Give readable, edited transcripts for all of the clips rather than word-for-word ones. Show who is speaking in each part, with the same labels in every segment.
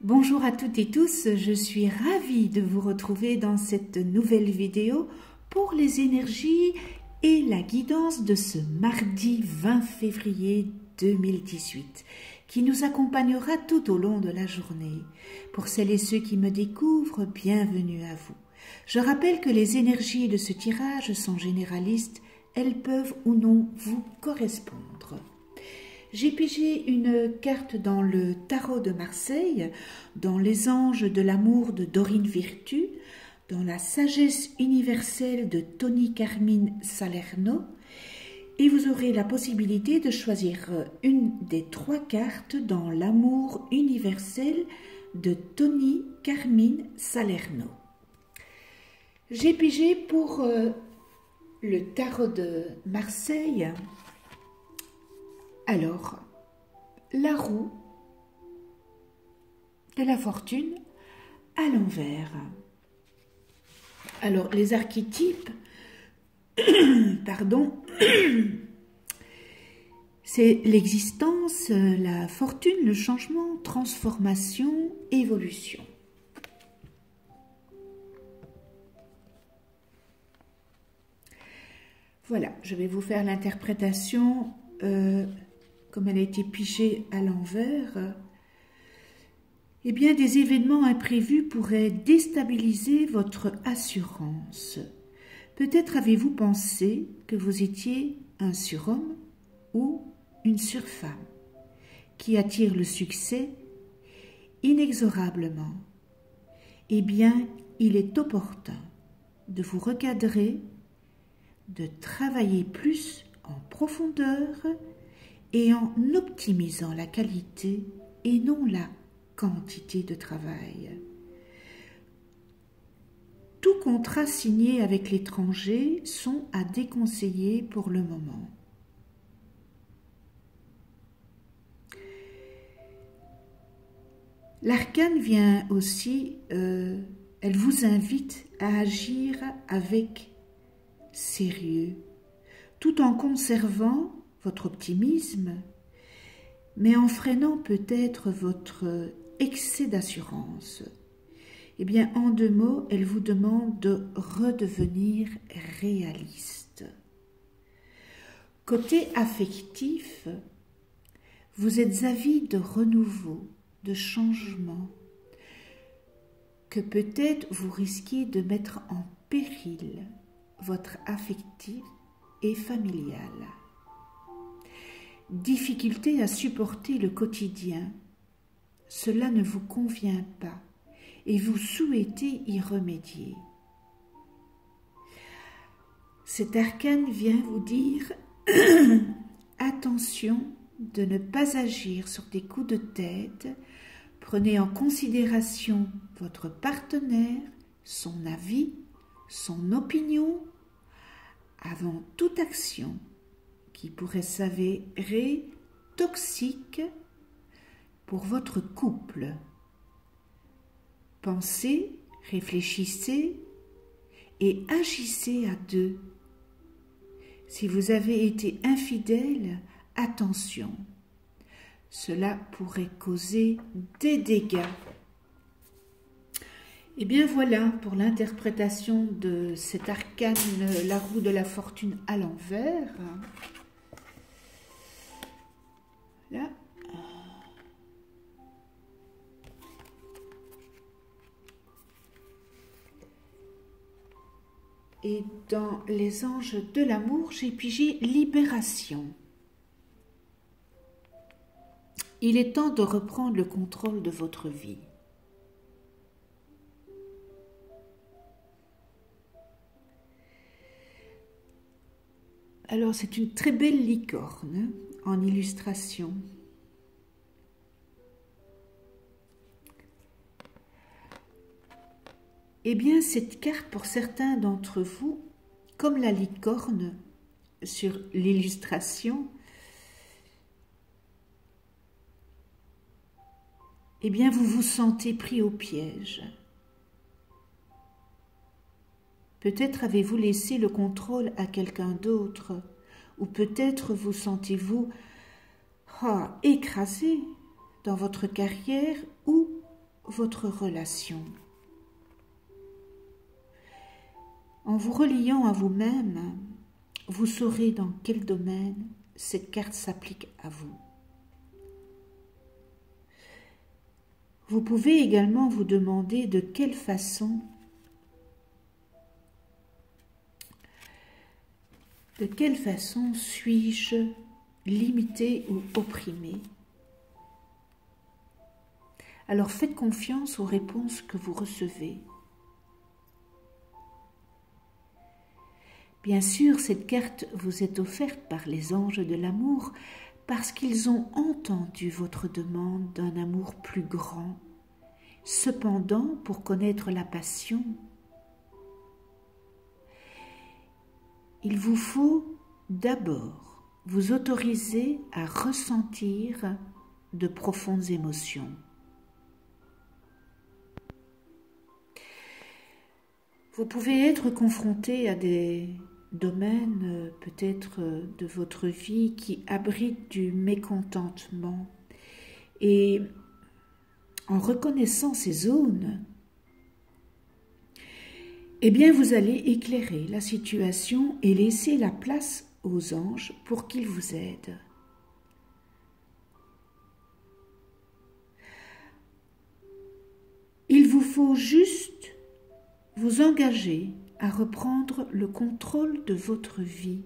Speaker 1: Bonjour à toutes et tous, je suis ravie de vous retrouver dans cette nouvelle vidéo pour les énergies et la guidance de ce mardi 20 février 2018 qui nous accompagnera tout au long de la journée. Pour celles et ceux qui me découvrent, bienvenue à vous. Je rappelle que les énergies de ce tirage sont généralistes, elles peuvent ou non vous correspondre. J'ai pigé une carte dans le tarot de Marseille, dans les anges de l'amour de Dorine Virtue, dans la sagesse universelle de Tony Carmine Salerno, et vous aurez la possibilité de choisir une des trois cartes dans l'amour universel de Tony Carmine Salerno. J'ai pigé pour le tarot de Marseille. Alors, la roue de la fortune à l'envers. Alors, les archétypes, pardon, c'est l'existence, la fortune, le changement, transformation, évolution. Voilà, je vais vous faire l'interprétation comme elle a été pigée à l'envers. Eh bien, des événements imprévus pourraient déstabiliser votre assurance. Peut-être avez-vous pensé que vous étiez un surhomme ou une surfemme qui attire le succès inexorablement. Eh bien, il est opportun de vous recadrer, de travailler plus en profondeur et en optimisant la qualité et non la quantité de travail. Tout contrat signé avec l'étranger sont à déconseiller pour le moment. L'arcane vient aussi, elle vous invite à agir avec sérieux, tout en conservant votre optimisme, mais en freinant peut-être votre excès d'assurance. Eh bien, en deux mots, elle vous demande de redevenir réaliste. Côté affectif, vous êtes avide de renouveau, de changement, que peut-être vous risquez de mettre en péril votre affectif et familial. Difficulté à supporter le quotidien, cela ne vous convient pas et vous souhaitez y remédier. Cet arcane vient vous dire attention de ne pas agir sur des coups de tête, prenez en considération votre partenaire, son avis, son opinion, avant toute action qui pourrait s'avérer toxique pour votre couple. Pensez, réfléchissez et agissez à deux. Si vous avez été infidèle, attention, cela pourrait causer des dégâts. Et bien voilà pour l'interprétation de cet arcane, la roue de la fortune à l'envers. Là. Et dans les anges de l'amour, j'ai pigé libération. Il est temps de reprendre le contrôle de votre vie. Alors, c'est une très belle licorne en illustration. Eh bien, cette carte, pour certains d'entre vous, comme la licorne sur l'illustration, eh bien, vous vous sentez pris au piège. Peut-être avez-vous laissé le contrôle à quelqu'un d'autre, ou peut-être vous sentez-vous écrasé dans votre carrière ou votre relation. En vous reliant à vous-même, vous saurez dans quel domaine cette carte s'applique à vous. Vous pouvez également vous demander de quelle façon suis-je limité ou opprimé? Alors faites confiance aux réponses que vous recevez. Bien sûr, cette carte vous est offerte par les anges de l'amour parce qu'ils ont entendu votre demande d'un amour plus grand. Cependant, pour connaître la passion, il vous faut d'abord vous autoriser à ressentir de profondes émotions. Vous pouvez être confronté à des domaines peut-être de votre vie qui abritent du mécontentement. Et en reconnaissant ces zones, eh bien vous allez éclairer la situation et laisser la place aux anges pour qu'ils vous aident. Il vous faut juste vous engager à reprendre le contrôle de votre vie.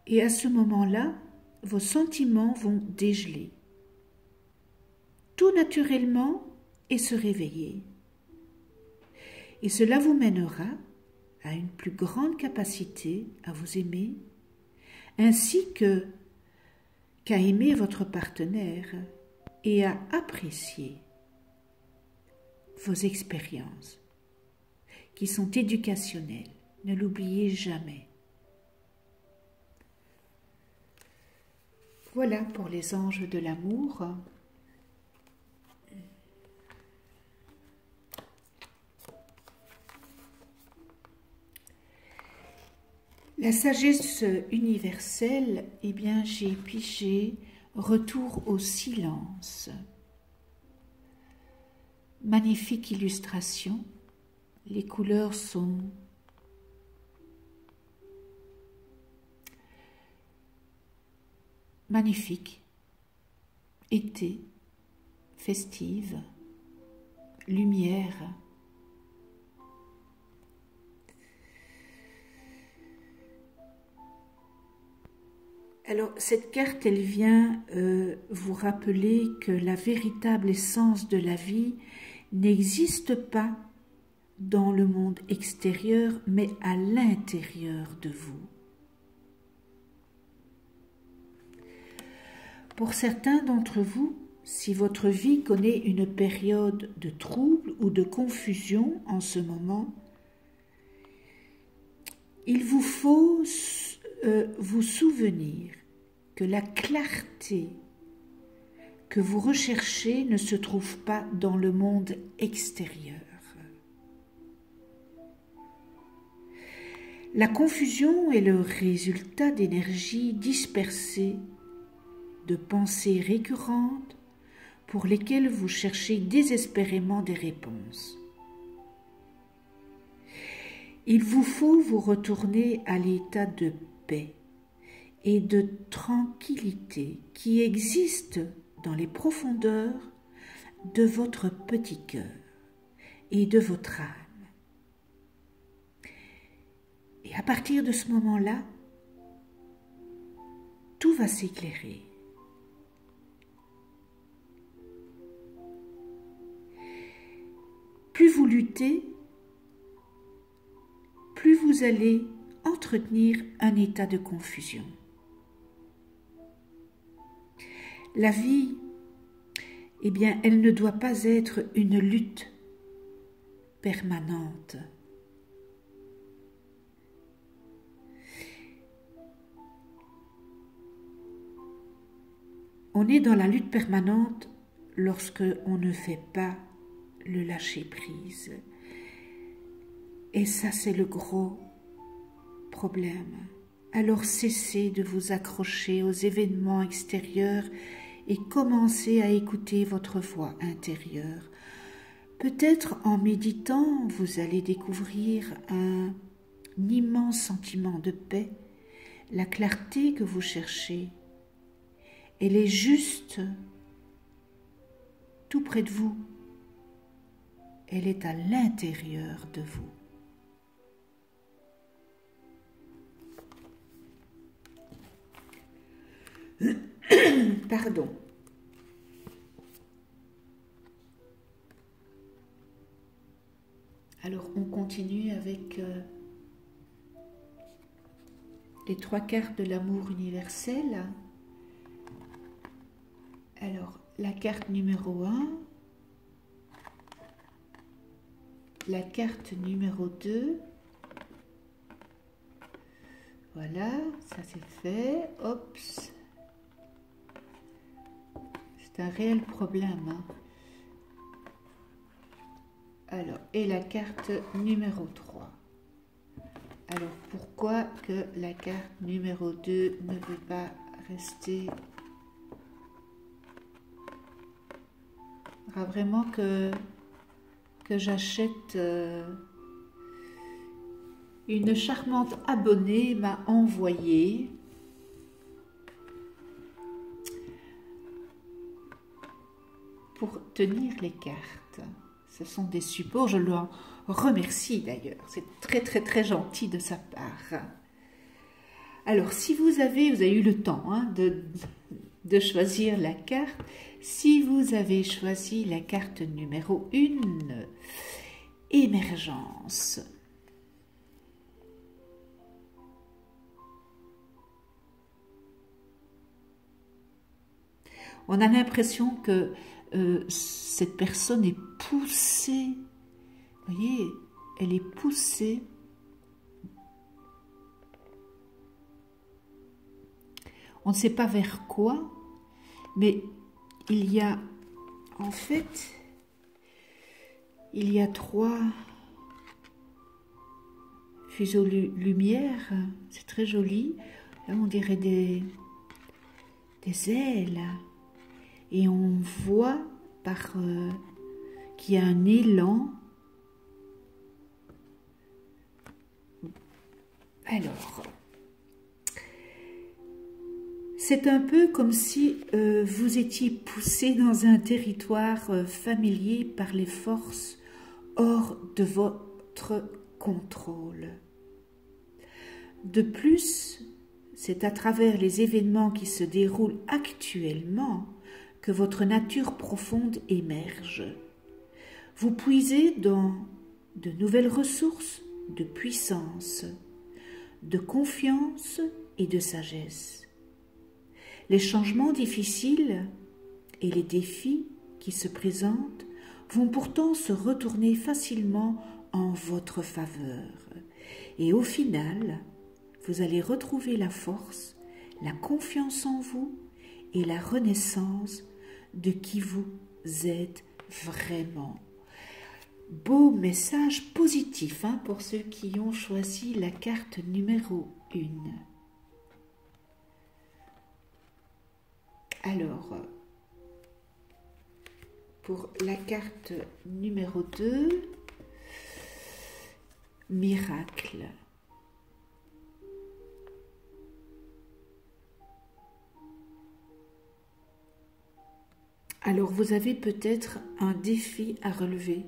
Speaker 1: Et à ce moment-là, vos sentiments vont dégeler, tout naturellement, et se réveiller. Et cela vous mènera à une plus grande capacité à vous aimer, ainsi qu'à aimer votre partenaire et à apprécier vos expériences qui sont éducationnelles. Ne l'oubliez jamais. Voilà pour les anges de l'amour. La sagesse universelle, eh bien, j'ai pigé retour au silence. Magnifique illustration. Les couleurs sont magnifiques. Été, festive, lumière. Alors, cette carte, elle vient vous rappeler que la véritable essence de la vie n'existe pas dans le monde extérieur, mais à l'intérieur de vous. Pour certains d'entre vous, si votre vie connaît une période de trouble ou de confusion en ce moment, il vous faut vous souvenir que la clarté que vous recherchez ne se trouve pas dans le monde extérieur. La confusion est le résultat d'énergies dispersées, de pensées récurrentes pour lesquelles vous cherchez désespérément des réponses. Il vous faut vous retourner à l'état de paix et de tranquillité qui existe dans les profondeurs de votre petit cœur et de votre âme. Et à partir de ce moment-là, tout va s'éclairer. Plus vous luttez, plus vous allez entretenir un état de confusion. La vie, eh bien, elle ne doit pas être une lutte permanente. On est dans la lutte permanente lorsque on ne fait pas le lâcher-prise. Et ça, c'est le gros problème. Alors cessez de vous accrocher aux événements extérieurs et commencez à écouter votre voix intérieure. Peut-être en méditant, vous allez découvrir un immense sentiment de paix, la clarté que vous cherchez. Elle est juste tout près de vous. Elle est à l'intérieur de vous. Pardon. Alors, on continue avec les 3 cartes de l'amour universel. Alors, la carte numéro 1, la carte numéro 2, voilà, ça c'est fait, hop, c'est un réel problème, hein. Alors, et la carte numéro 3. Alors, pourquoi que la carte numéro 2 ne veut pas rester? Il faudra vraiment que j'achète une charmante abonnée m'a envoyé pour tenir les cartes. Ce sont des supports, je l'en remercie d'ailleurs, c'est très très très gentil de sa part. Alors si vous avez eu le temps hein, de choisir la carte, si vous avez choisi la carte numéro 1, émergence. On a l'impression que cette personne est poussée, vous voyez, elle est poussée. On ne sait pas vers quoi, mais il y a, en fait, il y a 3 fuseaux lumière, c'est très joli. Là, on dirait des ailes. Et on voit qu'il y a un élan. Alors, c'est un peu comme si vous étiez poussé dans un territoire familier par les forces hors de votre contrôle. De plus, c'est à travers les événements qui se déroulent actuellement que votre nature profonde émerge. Vous puisez dans de nouvelles ressources de puissance, de confiance et de sagesse. Les changements difficiles et les défis qui se présentent vont pourtant se retourner facilement en votre faveur. Et au final, vous allez retrouver la force, la confiance en vous et la renaissance de qui vous êtes vraiment. Beau message positif hein, pour ceux qui ont choisi la carte numéro 1. Alors, pour la carte numéro 2, miracle. Alors, vous avez peut-être un défi à relever.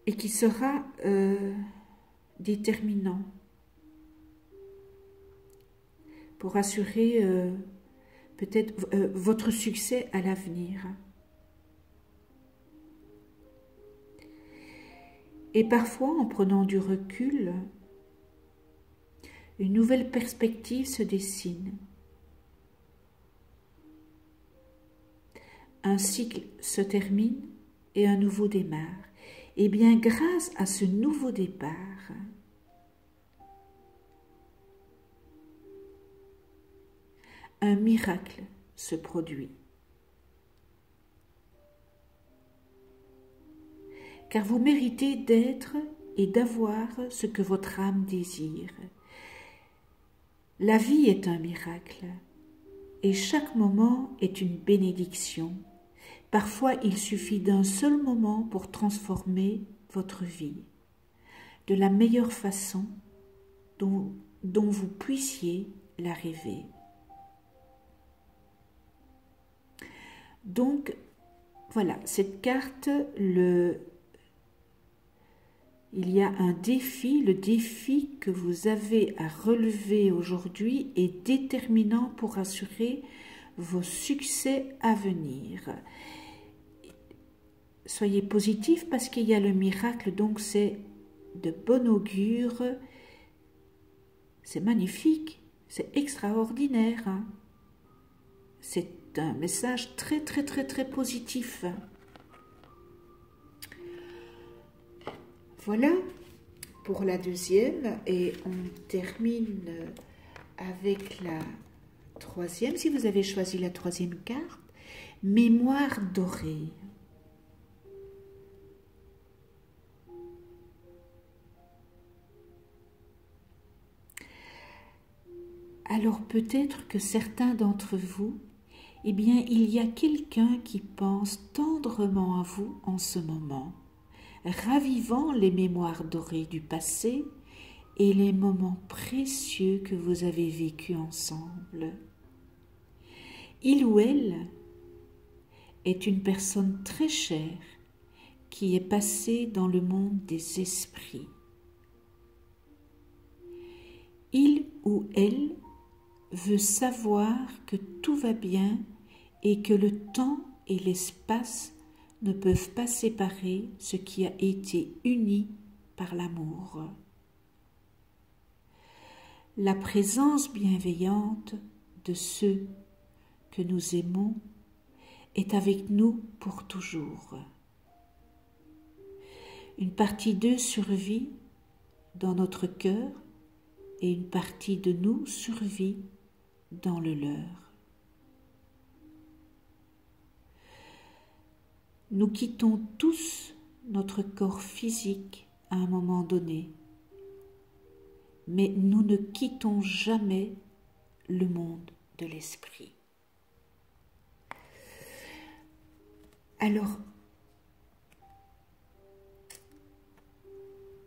Speaker 1: Et qui sera déterminant pour assurer peut-être votre succès à l'avenir. Et parfois, en prenant du recul, une nouvelle perspective se dessine. Un cycle se termine et un nouveau démarre. Et bien, grâce à ce nouveau départ, un miracle se produit. Car vous méritez d'être et d'avoir ce que votre âme désire. La vie est un miracle et chaque moment est une bénédiction. Parfois, il suffit d'un seul moment pour transformer votre vie de la meilleure façon dont vous puissiez la rêver. Donc, voilà, cette carte, il y a un défi. Le défi que vous avez à relever aujourd'hui est déterminant pour assurer vos succès à venir. Soyez positif parce qu'il y a le miracle, donc c'est de bon augure. C'est magnifique, c'est extraordinaire. Hein? C'est un message très positif. Voilà pour la deuxième et on termine avec la troisième. Si vous avez choisi la troisième carte, mémoire dorée. Alors peut-être que certains d'entre vous, eh bien, il y a quelqu'un qui pense tendrement à vous en ce moment, ravivant les mémoires dorées du passé et les moments précieux que vous avez vécus ensemble. Il ou elle est une personne très chère qui est passée dans le monde des esprits. Il ou elle veut savoir que tout va bien et que le temps et l'espace ne peuvent pas séparer ce qui a été uni par l'amour. La présence bienveillante de ceux que nous aimons est avec nous pour toujours. Une partie d'eux survit dans notre cœur et une partie de nous survit dans le leur. Nous quittons tous notre corps physique à un moment donné, mais nous ne quittons jamais le monde de l'esprit. Alors,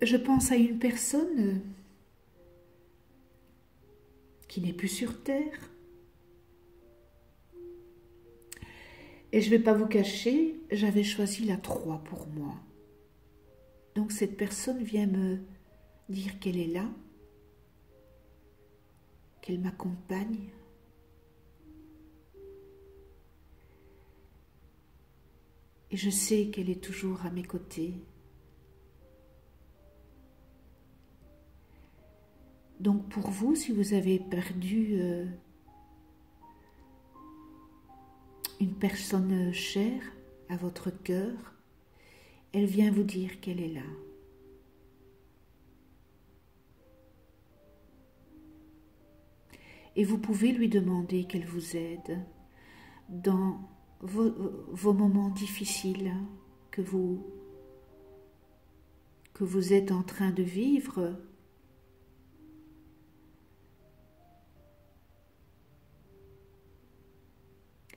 Speaker 1: je pense à une personne qui n'est plus sur terre. Et je ne vais pas vous cacher, j'avais choisi la 3 pour moi. Donc cette personne vient me dire qu'elle est là, qu'elle m'accompagne. Et je sais qu'elle est toujours à mes côtés. Donc pour vous, si vous avez perdu une personne chère à votre cœur, elle vient vous dire qu'elle est là. Et vous pouvez lui demander qu'elle vous aide dans vos moments difficiles que vous êtes en train de vivre.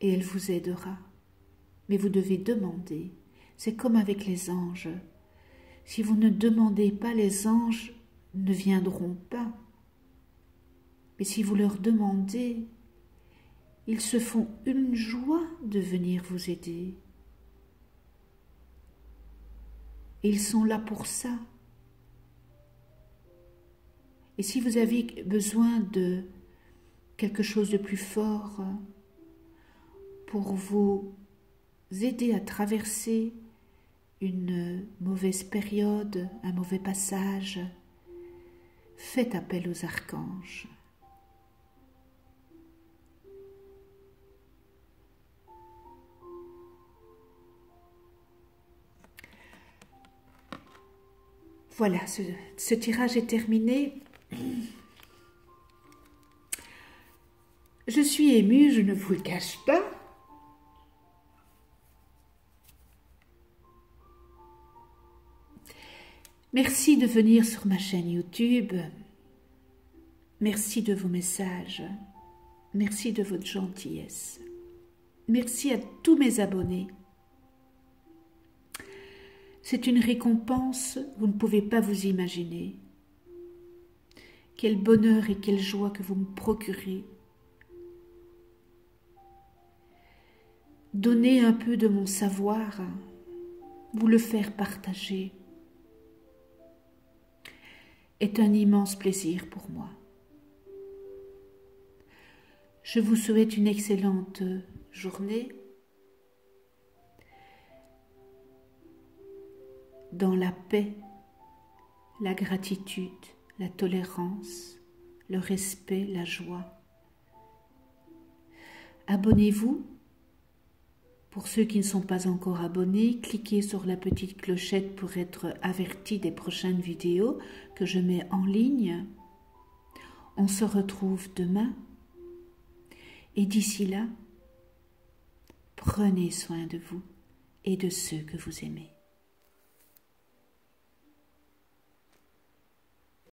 Speaker 1: Et elle vous aidera. Mais vous devez demander. C'est comme avec les anges. Si vous ne demandez pas, les anges ne viendront pas. Mais si vous leur demandez, ils se font une joie de venir vous aider. Et ils sont là pour ça. Et si vous avez besoin de quelque chose de plus fort, pour vous aider à traverser une mauvaise période, un mauvais passage, faites appel aux archanges. Voilà, ce tirage est terminé. Je suis émue, je ne vous le cache pas. Merci de venir sur ma chaîne YouTube. Merci de vos messages. Merci de votre gentillesse. Merci à tous mes abonnés. C'est une récompense, vous ne pouvez pas vous imaginer. Quel bonheur et quelle joie que vous me procurez. Donner un peu de mon savoir, vous le faire partager, est un immense plaisir pour moi. Je vous souhaite une excellente journée dans la paix, la gratitude, la tolérance, le respect, la joie. Abonnez-vous. Pour ceux qui ne sont pas encore abonnés, cliquez sur la petite clochette pour être avertis des prochaines vidéos que je mets en ligne. On se retrouve demain. Et d'ici là, prenez soin de vous et de ceux que vous aimez.